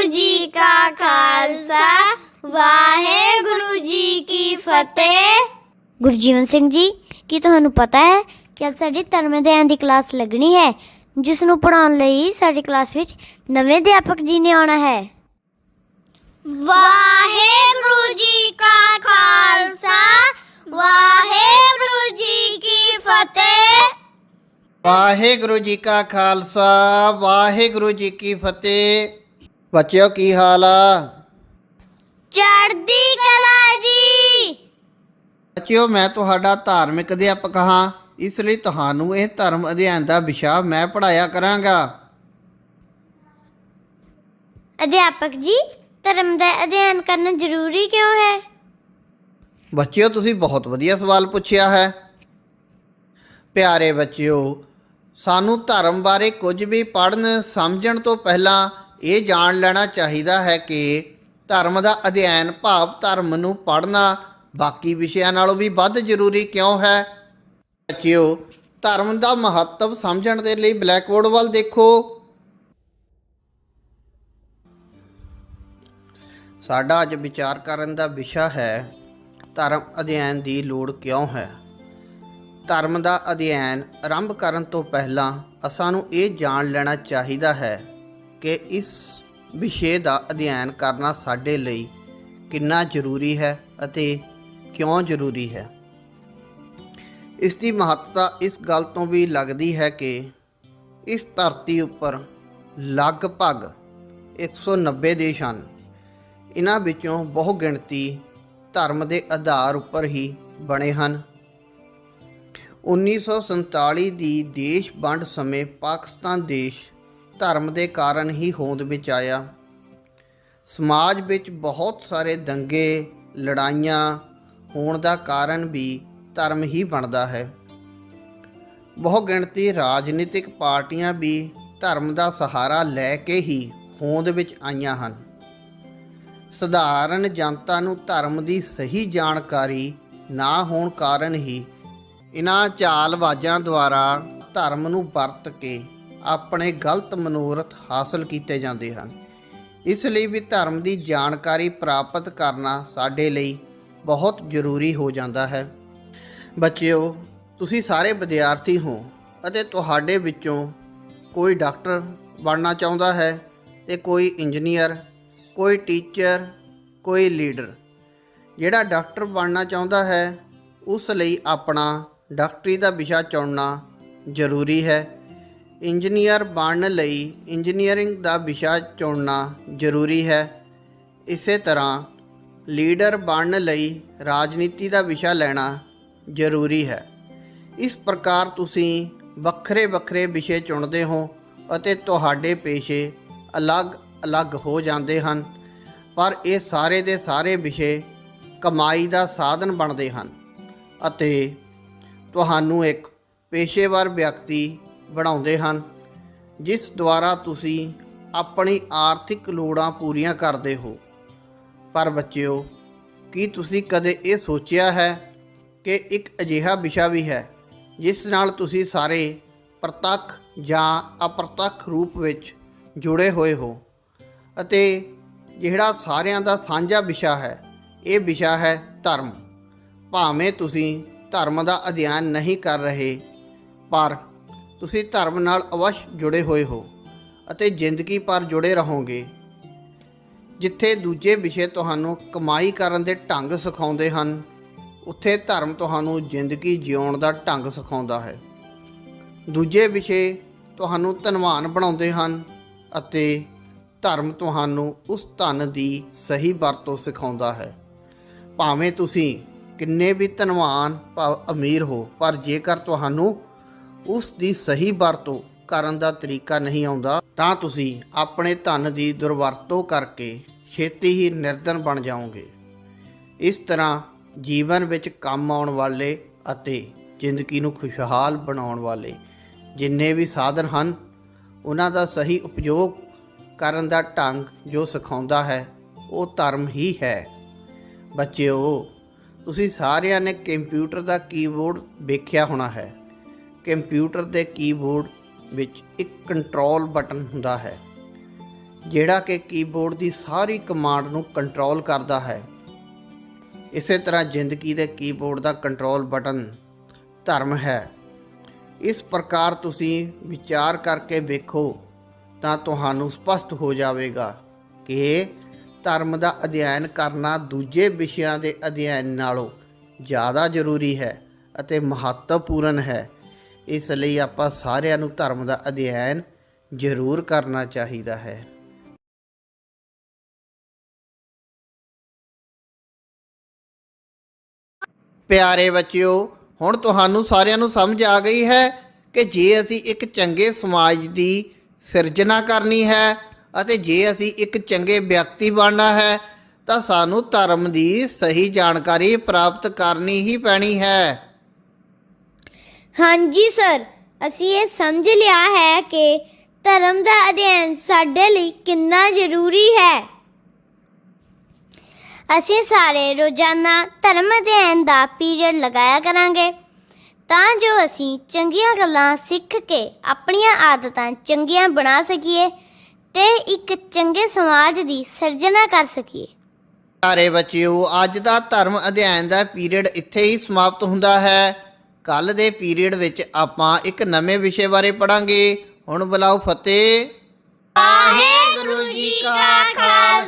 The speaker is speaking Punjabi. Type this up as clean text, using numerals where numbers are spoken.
जी का खालसा वाहेगुरु जी की फतेह। गुरजीवन सिंह जी, ਕੀ ਤੁਹਾਨੂੰ ਪਤਾ ਹੈ ਕਿ ਅੱਜ ਸਾਡੀ ਧਰਮ ਅਧਿਐਨ ਦੀ ਕਲਾਸ ਲੱਗਣੀ ਹੈ, ਜਿਸ ਨੂੰ ਪੜ੍ਹਾਉਣ ਲਈ ਸਾਡੀ ਕਲਾਸ ਵਿੱਚ ਨਵੇਂ ਅਧਿਆਪਕ ਜੀ ਨੇ ਆਉਣਾ ਹੈ। वाहेगुरु जी का खालसा वाहेगुरु जी की फतेह। ਵਾਹਿਗੁਰੂ ਜੀ ਕਾ ਖਾਲਸਾ ਵਾਹਿਗੁਰੂ ਜੀ ਕੀ ਫਤਿਹ। ਬੱਚਿਓ ਕੀ ਹਾਲ ਆ? चढ़दी कला जी। ਬੱਚਿਓ ਮੈਂ ਤੁਹਾਡਾ ਧਾਰਮਿਕ ਅਧਿਆਪਕ ਹਾਂ, ਇਸ ਲਈ ਤੁਹਾਨੂੰ ਇਹ ਧਰਮ ਅਧਿਐਨ ਦਾ ਵਿਸ਼ਾ ਮੈਂ ਪੜ੍ਹਾਇਆ ਕਰਾਂਗਾ। ਅਧਿਆਪਕ ਜੀ, ਧਰਮ ਦਾ ਅਧਿਐਨ ਕਰਨਾ ਜ਼ਰੂਰੀ ਕਿਉਂ ਹੈ? ਬੱਚਿਓ ਤੁਸੀਂ ਬਹੁਤ ਵਧੀਆ ਸਵਾਲ ਪੁੱਛਿਆ ਹੈ। ਪਿਆਰੇ ਬੱਚਿਓ, ਸਾਨੂੰ ਧਰਮ ਬਾਰੇ ਕੁਝ ਵੀ ਪੜ੍ਹਨ ਸਮਝਣ ਤੋਂ ਪਹਿਲਾਂ ਇਹ ਜਾਣ ਲੈਣਾ ਚਾਹੀਦਾ ਹੈ ਕਿ ਧਰਮ ਦਾ ਅਧਿਐਨ ਭਾਵ ਧਰਮ ਨੂੰ ਪੜ੍ਹਨਾ ਬਾਕੀ ਵਿਸ਼ਿਆਂ ਨਾਲੋਂ ਵੀ ਵੱਧ ਜ਼ਰੂਰੀ ਕਿਉਂ ਹੈ। ਬੱਚਿਓ, ਧਰਮ ਦਾ ਮਹੱਤਵ ਸਮਝਣ ਦੇ ਲਈ ਬਲੈਕ ਬੋਰਡ ਵੱਲ ਦੇਖੋ। ਸਾਡਾ ਅੱਜ ਵਿਚਾਰ ਕਰਨ ਦਾ ਵਿਸ਼ਾ ਹੈ ਧਰਮ ਅਧਿਐਨ ਦੀ ਲੋੜ ਕਿਉਂ ਹੈ। ਧਰਮ ਦਾ ਅਧਿਐਨ ਆਰੰਭ ਕਰਨ ਤੋਂ ਪਹਿਲਾਂ ਸਾਨੂੰ ਇਹ ਜਾਣ ਲੈਣਾ ਚਾਹੀਦਾ ਹੈ ਕਿ ਇਸ ਵਿਸ਼ੇ ਦਾ ਅਧਿਐਨ ਕਰਨਾ ਸਾਡੇ ਲਈ ਕਿੰਨਾ ਜ਼ਰੂਰੀ ਹੈ ਅਤੇ ਕਿਉਂ ਜ਼ਰੂਰੀ ਹੈ। ਇਸ ਦੀ ਮਹੱਤਤਾ ਇਸ ਗੱਲ ਤੋਂ ਵੀ ਲੱਗਦੀ ਹੈ ਕਿ ਇਸ ਧਰਤੀ ਉੱਪਰ ਲਗਭਗ 190 ਦੇਸ਼ ਹਨ। ਇਹਨਾਂ ਵਿੱਚੋਂ ਬਹੁ ਗਿਣਤੀ ਧਰਮ ਦੇ ਆਧਾਰ ਉੱਪਰ ਹੀ ਬਣੇ ਹਨ। 1947 ਦੀ ਦੇਸ਼ ਵੰਡ ਸਮੇਂ ਪਾਕਿਸਤਾਨ ਦੇਸ਼ ਧਰਮ ਦੇ ਕਾਰਨ ਹੀ ਹੋਂਦ ਵਿੱਚ ਆਇਆ। ਸਮਾਜ ਵਿੱਚ ਬਹੁਤ ਸਾਰੇ ਦੰਗੇ ਲੜਾਈਆਂ ਹੋਣ ਦਾ ਕਾਰਨ ਵੀ ਧਰਮ ਹੀ ਬਣਦਾ ਹੈ। ਬਹੁ ਗਿਣਤੀ ਰਾਜਨੀਤਿਕ ਪਾਰਟੀਆਂ ਵੀ ਧਰਮ ਦਾ ਸਹਾਰਾ ਲੈ ਕੇ ਹੀ ਹੋਂਦ ਵਿੱਚ ਆਈਆਂ ਹਨ। ਸਧਾਰਨ ਜਨਤਾ ਨੂੰ ਧਰਮ ਦੀ ਸਹੀ ਜਾਣਕਾਰੀ ਨਾ ਹੋਣ ਕਾਰਨ ਹੀ ਇਹਨਾਂ ਚਾਲਬਾਜ਼ਾਂ ਦੁਆਰਾ ਧਰਮ ਨੂੰ ਵਰਤ ਕੇ ਆਪਣੇ ਗਲਤ ਮਨੋਰਥ ਹਾਸਲ ਕੀਤੇ ਜਾਂਦੇ ਹਨ। ਇਸ ਲਈ ਵੀ ਧਰਮ ਦੀ ਜਾਣਕਾਰੀ ਪ੍ਰਾਪਤ ਕਰਨਾ ਸਾਡੇ ਲਈ ਬਹੁਤ ਜ਼ਰੂਰੀ ਹੋ ਜਾਂਦਾ ਹੈ। ਬੱਚਿਓ, ਤੁਸੀਂ ਸਾਰੇ ਵਿਦਿਆਰਥੀ ਹੋ ਅਤੇ ਤੁਹਾਡੇ ਵਿੱਚੋਂ ਕੋਈ ਡਾਕਟਰ ਬਣਨਾ ਚਾਹੁੰਦਾ ਹੈ ਅਤੇ ਕੋਈ ਇੰਜੀਨੀਅਰ, ਕੋਈ ਟੀਚਰ, ਕੋਈ ਲੀਡਰ। ਜਿਹੜਾ ਡਾਕਟਰ ਬਣਨਾ ਚਾਹੁੰਦਾ ਹੈ ਉਸ ਲਈ ਆਪਣਾ ਡਾਕਟਰੀ ਦਾ ਵਿਸ਼ਾ ਚੁਣਨਾ ਜ਼ਰੂਰੀ ਹੈ। ਇੰਜੀਨੀਅਰ ਬਣਨ ਲਈ ਇੰਜੀਨੀਅਰਿੰਗ ਦਾ ਵਿਸ਼ਾ ਚੁਣਨਾ ਜ਼ਰੂਰੀ ਹੈ। ਇਸੇ ਤਰ੍ਹਾਂ ਲੀਡਰ ਬਣਨ ਲਈ ਰਾਜਨੀਤੀ ਦਾ ਵਿਸ਼ਾ ਲੈਣਾ ਜ਼ਰੂਰੀ ਹੈ। ਇਸ ਪ੍ਰਕਾਰ ਤੁਸੀਂ ਵੱਖਰੇ ਵੱਖਰੇ ਵਿਸ਼ੇ ਚੁਣਦੇ ਹੋ ਅਤੇ ਤੁਹਾਡੇ ਪੇਸ਼ੇ ਅਲੱਗ-ਅਲੱਗ ਹੋ ਜਾਂਦੇ ਹਨ, ਪਰ ਇਹ ਸਾਰੇ ਦੇ ਸਾਰੇ ਵਿਸ਼ੇ ਕਮਾਈ ਦਾ ਸਾਧਨ ਬਣਦੇ ਹਨ ਅਤੇ ਤੁਹਾਨੂੰ ਇੱਕ ਪੇਸ਼ੇਵਰ ਵਿਅਕਤੀ ਬਣਾਉਂਦੇ ਹਨ, ਜਿਸ ਦੁਆਰਾ ਤੁਸੀਂ ਆਪਣੀ ਆਰਥਿਕ ਲੋੜਾਂ ਪੂਰੀਆਂ ਕਰਦੇ ਹੋ। ਪਰ ਬੱਚਿਓ, ਕੀ ਤੁਸੀਂ ਕਦੇ ਇਹ ਸੋਚਿਆ ਹੈ ਕਿ ਇੱਕ ਅਜਿਹਾ ਵਿਸ਼ਾ ਵੀ ਹੈ ਜਿਸ ਨਾਲ ਤੁਸੀਂ ਸਾਰੇ ਪ੍ਰਤੱਖ ਜਾਂ ਅਪ੍ਰਤੱਖ ਰੂਪ ਵਿੱਚ ਜੁੜੇ ਹੋਏ ਹੋ ਅਤੇ ਜਿਹੜਾ ਸਾਰਿਆਂ ਦਾ ਸਾਂਝਾ ਵਿਸ਼ਾ ਹੈ, ਇਹ ਵਿਸ਼ਾ ਹੈ ਧਰਮ। ਭਾਵੇਂ ਤੁਸੀਂ ਧਰਮ ਦਾ ਅਧਿਐਨ ਨਹੀਂ ਕਰ ਰਹੇ, ਪਰ ਤੁਸੀਂ ਧਰਮ ਨਾਲ ਅਵੱਸ਼ ਜੁੜੇ ਹੋਏ ਹੋ ਅਤੇ ਜ਼ਿੰਦਗੀ ਭਰ ਜੁੜੇ ਰਹੋਗੇ। ਜਿੱਥੇ ਦੂਜੇ ਵਿਸ਼ੇ ਤੁਹਾਨੂੰ ਕਮਾਈ ਕਰਨ ਦੇ ਢੰਗ ਸਿਖਾਉਂਦੇ ਹਨ, ਉੱਥੇ ਧਰਮ ਤੁਹਾਨੂੰ ਜ਼ਿੰਦਗੀ ਜਿਉਣ ਦਾ ਢੰਗ ਸਿਖਾਉਂਦਾ ਹੈ। ਦੂਜੇ ਵਿਸ਼ੇ ਤੁਹਾਨੂੰ ਧਨਵਾਨ ਬਣਾਉਂਦੇ ਹਨ ਅਤੇ ਧਰਮ ਤੁਹਾਨੂੰ ਉਸ ਧਨ ਦੀ ਸਹੀ ਵਰਤੋਂ ਸਿਖਾਉਂਦਾ ਹੈ। ਭਾਵੇਂ ਤੁਸੀਂ ਕਿੰਨੇ ਵੀ ਧਨਵਾਨ ਅਮੀਰ ਹੋ, ਪਰ ਜੇਕਰ ਤੁਹਾਨੂੰ ਉਸ ਦੀ ਸਹੀ ਵਰਤੋਂ ਕਰਨ ਦਾ ਤਰੀਕਾ ਨਹੀਂ ਆਉਂਦਾ ਤਾਂ ਤੁਸੀਂ ਆਪਣੇ ਧਨ ਦੀ ਦੁਰਵਰਤੋਂ ਕਰਕੇ ਛੇਤੀ ਹੀ ਨਿਰਧਨ ਬਣ ਜਾਓਗੇ। ਇਸ ਤਰ੍ਹਾਂ ਜੀਵਨ ਵਿੱਚ ਕੰਮ ਆਉਣ ਵਾਲੇ ਅਤੇ ਜ਼ਿੰਦਗੀ ਨੂੰ ਖੁਸ਼ਹਾਲ ਬਣਾਉਣ ਵਾਲੇ ਜਿੰਨੇ ਵੀ ਸਾਧਨ ਹਨ, ਉਹਨਾਂ ਦਾ ਸਹੀ ਉਪਯੋਗ ਕਰਨ ਦਾ ਢੰਗ ਜੋ ਸਿਖਾਉਂਦਾ ਹੈ ਉਹ ਧਰਮ ਹੀ ਹੈ। ਬੱਚਿਓ, ਤੁਸੀਂ ਸਾਰਿਆਂ ਨੇ ਕੰਪਿਊਟਰ ਦਾ ਕੀਬੋਰਡ ਵੇਖਿਆ ਹੋਣਾ ਹੈ। ਕੰਪਿਊਟਰ ਦੇ ਕੀਬੋਰਡ ਵਿੱਚ ਇੱਕ ਕੰਟਰੋਲ ਬਟਨ ਹੁੰਦਾ ਹੈ। ਜਿਹੜਾ ਕਿ ਕੀਬੋਰਡ ਦੀ ਸਾਰੀ ਕਮਾਂਡ ਨੂੰ ਕੰਟਰੋਲ ਕਰਦਾ ਹੈ। ਇਸੇ ਤਰ੍ਹਾਂ ਜ਼ਿੰਦਗੀ ਦੇ ਕੀਬੋਰਡ ਦਾ ਕੰਟਰੋਲ ਬਟਨ ਧਰਮ ਹੈ। ਇਸ ਪ੍ਰਕਾਰ ਤੁਸੀਂ ਵਿਚਾਰ ਕਰਕੇ ਵੇਖੋ ਤਾਂ ਤੁਹਾਨੂੰ ਸਪਸ਼ਟ ਹੋ ਜਾਵੇਗਾ ਕਿ ਧਰਮ ਦਾ ਅਧਿਐਨ ਕਰਨਾ ਦੂਜੇ ਵਿਸ਼ਿਆਂ ਦੇ ਅਧਿਐਨ ਨਾਲੋਂ ਜ਼ਿਆਦਾ ਜ਼ਰੂਰੀ ਹੈ ਅਤੇ ਮਹੱਤਵਪੂਰਨ ਹੈ। ਇਸ ਲਈ ਆਪਾਂ ਸਾਰਿਆਂ ਨੂੰ ਧਰਮ ਦਾ ਅਧਿਐਨ ਜ਼ਰੂਰ ਕਰਨਾ ਚਾਹੀਦਾ ਹੈ। ਪਿਆਰੇ ਬੱਚਿਓ, ਹੁਣ ਤੁਹਾਨੂੰ ਸਾਰਿਆਂ ਨੂੰ ਸਮਝ ਆ ਗਈ ਹੈ ਕਿ ਜੇ ਅਸੀਂ ਇੱਕ ਚੰਗੇ ਸਮਾਜ ਦੀ ਸਿਰਜਣਾ ਕਰਨੀ ਹੈ ਅਤੇ ਜੇ ਅਸੀਂ ਇੱਕ ਚੰਗੇ ਵਿਅਕਤੀ ਬਣਨਾ ਹੈ ਤਾਂ ਸਾਨੂੰ ਧਰਮ ਦੀ ਸਹੀ ਜਾਣਕਾਰੀ ਪ੍ਰਾਪਤ ਕਰਨੀ ਹੀ ਪੈਣੀ ਹੈ। ਹਾਂਜੀ ਸਰ, ਅਸੀਂ ਇਹ ਸਮਝ ਲਿਆ ਹੈ ਕਿ ਧਰਮ ਦਾ ਅਧਿਐਨ ਸਾਡੇ ਲਈ ਕਿੰਨਾ ਜ਼ਰੂਰੀ ਹੈ। ਅਸੀਂ ਸਾਰੇ ਰੋਜ਼ਾਨਾ ਧਰਮ ਅਧਿਐਨ ਦਾ ਪੀਰੀਅਡ ਲਗਾਇਆ ਕਰਾਂਗੇ ਤਾਂ ਜੋ ਅਸੀਂ ਚੰਗੀਆਂ ਗੱਲਾਂ ਸਿੱਖ ਕੇ ਆਪਣੀਆਂ ਆਦਤਾਂ ਚੰਗੀਆਂ ਬਣਾ ਸਕੀਏ ਤੇ ਇੱਕ ਚੰਗੇ ਸਮਾਜ ਦੀ ਸਿਰਜਣਾ ਕਰ ਸਕੀਏ। ਪਿਆਰੇ ਬੱਚਿਓ, ਅੱਜ ਦਾ ਧਰਮ ਅਧਿਐਨ ਦਾ ਪੀਰੀਅਡ ਇੱਥੇ ਹੀ ਸਮਾਪਤ ਹੁੰਦਾ ਹੈ। ਕੱਲ੍ਹ ਦੇ ਪੀਰੀਅਡ ਵਿੱਚ ਆਪਾਂ ਇੱਕ ਨਵੇਂ ਵਿਸ਼ੇ ਬਾਰੇ ਪੜ੍ਹਾਂਗੇ। ਹੁਣ ਬੁਲਾਓ ਫਤਿਹ। ਵਾਹਿਗੁਰੂ ਜੀ ਕਾ ਖਾਲਸਾ।